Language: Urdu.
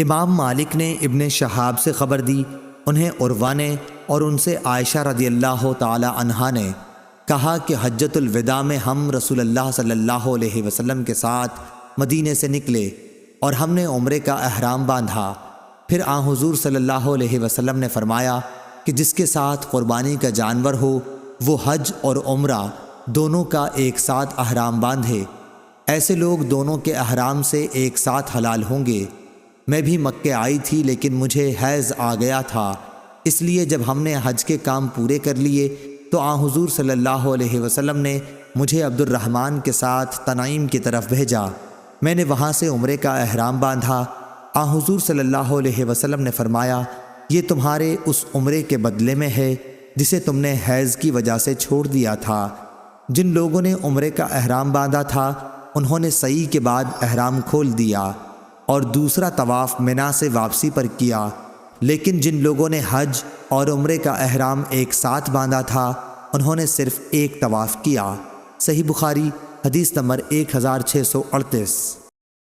امام مالک نے ابن شہاب سے خبر دی، انہیں عروہ نے اور ان سے عائشہ رضی اللہ تعالی عنہا نے کہا کہ حجۃ الوداع میں ہم رسول اللہ صلی اللہ علیہ وسلم کے ساتھ مدینے سے نکلے اور ہم نے عمرے کا احرام باندھا۔ پھر آن حضور صلی اللہ علیہ وسلم نے فرمایا کہ جس کے ساتھ قربانی کا جانور ہو وہ حج اور عمرہ دونوں کا ایک ساتھ احرام باندھے، ایسے لوگ دونوں کے احرام سے ایک ساتھ حلال ہوں گے۔ میں بھی مکے آئی تھی لیکن مجھے حیض آ گیا تھا، اس لیے جب ہم نے حج کے کام پورے کر لیے تو آن حضور صلی اللہ علیہ وسلم نے مجھے عبد الرحمن کے ساتھ تنعیم کی طرف بھیجا۔ میں نے وہاں سے عمرے کا احرام باندھا۔ آن حضور صلی اللہ علیہ وسلم نے فرمایا، یہ تمہارے اس عمرے کے بدلے میں ہے جسے تم نے حیض کی وجہ سے چھوڑ دیا تھا۔ جن لوگوں نے عمرے کا احرام باندھا تھا انہوں نے سعی کے بعد احرام کھول دیا اور دوسرا طواف منا سے واپسی پر کیا، لیکن جن لوگوں نے حج اور عمرے کا احرام ایک ساتھ باندھا تھا انہوں نے صرف ایک طواف کیا۔ صحیح بخاری حدیث نمبر 1638۔